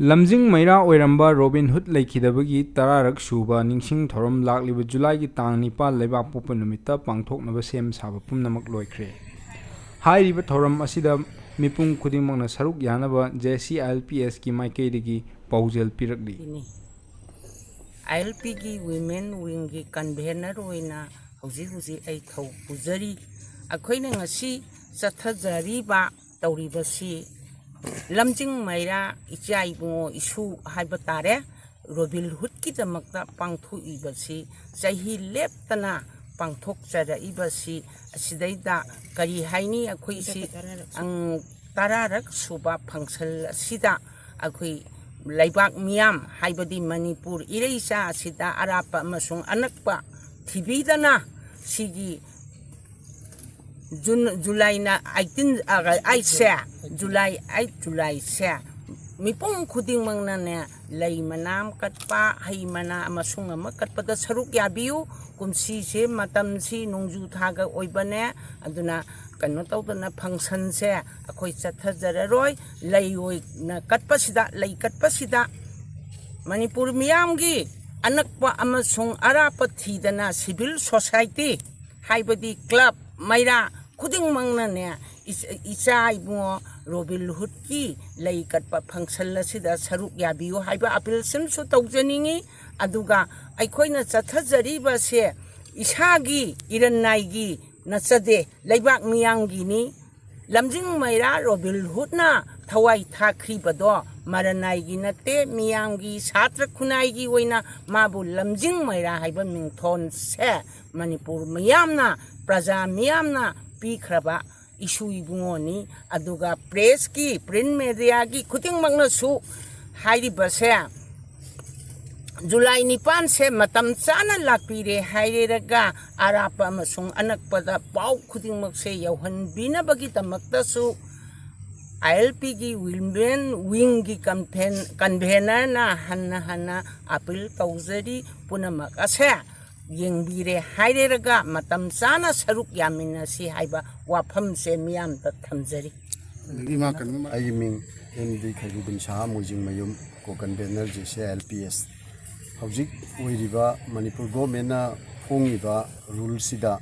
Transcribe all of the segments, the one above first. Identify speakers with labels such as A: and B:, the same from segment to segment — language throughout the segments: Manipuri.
A: Lamjing Meira oiramba Robinhood leikidabagi tararak Suba Ningshing Thouram lakliba July gi tang nipa lebak popa numita pangthoknaba sem saba pumnamak loikre. Hairiba Thouram asida mipung khudingmakna saruk yanaba JCILPS ki maikaidagi paujel pirakli.
B: ILP ki women wing ki convener oina hauji ai thau pujari akhoina ngasi chathajari ba tauribasi Lamjing Meira ichai bungo isu haiba tare Robinhood ki damakta pangthu ibasi chahi leptana pangthok chara ibasi asidaida kari haini akhoi si ang tararak suba function sida akhoi laibak miyam haibadi Manipur ireisa sida arapa amasung anakpa thibidana sigi July na 18 July 8 July se mipong khuding mangna ne lay manam katpa hay mana amasung ama katpada saruk yabiu kumsi se matam si nongju thaga oibane aduna kano tawdana function se akhoi chathajararoi lay oi na katpa sida lay katpa sida Manipur miyamgi anakpa amasung arapa thidana civil society haibadi club Meira khuding mangna ne isa ibungo Robinhood ki lay katpa function lasida saruk yabiu haiba appeal simsu tawjaningi aduga aikoina chathajariba se isagi irannaigi nachade laibak miyamgi ni Lamjing Meira Robinhood na thawai thakribado maranaigi nate miyamgi satra khunaigi oina mabu Lamjing Meira haiba mingthon se Manipur miyamna praja miyamna pikraba isu ibungoni aduga press ki print media ki khuding magna su hairi base July 9 se matam chana lakpire haire raga arapa amasung anakpada pau khuding mak se yauhan bina bagi tamakta su ILP ki women wing ki convener na hanna appeal tawjari punamak ase yengbire haireraga matam chana saruk yamina si haiba wafam se miyam ta thamjari
C: ai ming md khagubin sha mojing mayum ko convener JCILPS hojik oiriba Manipur government na phongiba rule sida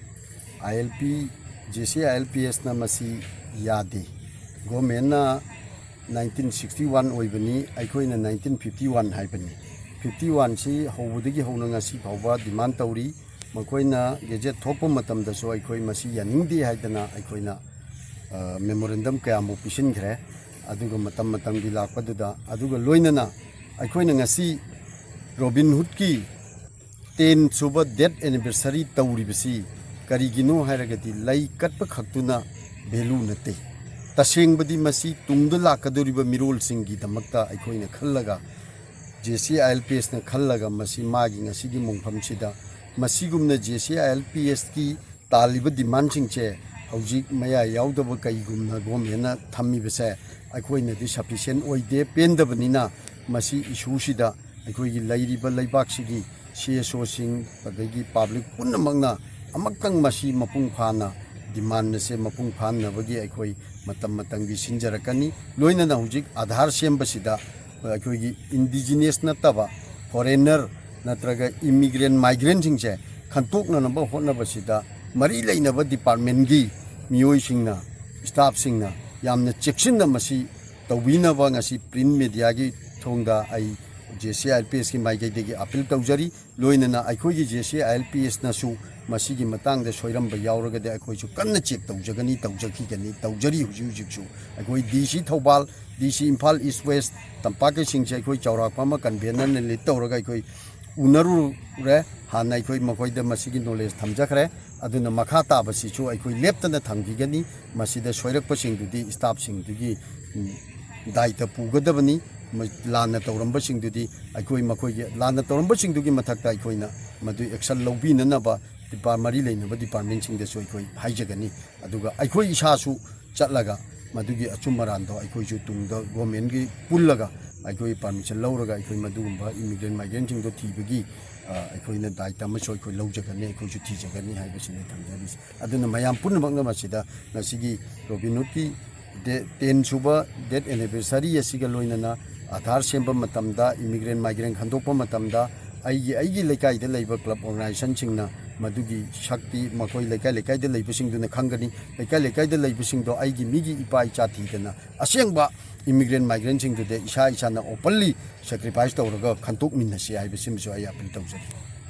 C: ILP JCILPS na masi yade government na 1961 oibani aikoina 1951 haibani 51 si hobudagi hona ngasi phawba demand tawri makoina gazette thopa matam da so aikoi masi yaningdi haidana aikoina memorandum kaya mu pisin gre aduga matam di lakpaduda aduga loinana aikoina ngasi Robinhood ki 10 Suba death anniversary tawri bisi karigino hairagati lai katpa khaktuna value nate tashengbadi masi tungda lakadoriba mirol singi damakta aikoina khallaga JCILPS na khallaga masi magi ngasigi mongpham sida masigumna JCILPS ki taliba demand singche hojik maya yaudaba kaigumna gomena thammi bese aikoina di sufficient oide pendabanina masi issue sida aikoigi lairiba laibak sigi CSO sing padagi public punamangna amaktang masi mapung phana demand na se mapung phana bagi aikoi matam gi sinjarakani loina na hojik adhar semba sida aikoigi indigenous nataba foreigner natraga immigrant migrant singche khantok na namba hotna basida mari leinaba department gi miyoi singna staff singna yamna checksin na masi tawina ba ngasi print media gi thongda ai JCILPS ki maigai degi appeal tawjari loina na aikoigi JCILPS na su masigi matang da soiram ba yauraga de aikoi su kanna check tawjagani tawjaki gani tawjari huju su aikoi DC Thobal DC Imphal East West tampake singche aikoi chaurakpa ma convener ne le tawraga aikoi unaru re hanai koi makoi da masigi knowledge thamjakhre aduna makha ta basi chu aikoi leptana thamgigani masida soirakpa singdudi staff singdugi daita pugadabani lana tawramba singdudi aikoi makoi lana tawramba singdugi mathakta aikoina madu action lobina na ba department leinaba department singda so aikoi haijagani aduga aikoi isasu chatlaga madugi achummarando aikoi ju tungda government gi pullaga aikoi permission lauraga aikoi madugumba immigrant migrant singdo thibagi aikoi na daita ma soi koi laujagani aikoi ju thijagani haibasine thamjari aduna mayam punnamakna masida nasigi Robinhood ki 10 Suba death anniversary asiga loinana आधार सेम इमिग्रेंट माइग्रेंट खंदोप अगी लेकायद क्लब ऑर्गनाइजेशन मधुगी शक्ति मकोई लेकाय लेकायद लेबसिंगदुना खंगनी लेकाय लेकायद लेबसिंगदो अगी मिगी इपा इचा थीदना असेंबा इमिग्रेंट माइग्रेंट सिंगदुदे इसा इसाना ओपनली सैक्रिफाइस तौरगा खंतोक मिनसे हाइबसिमसु आई अपील तौजरी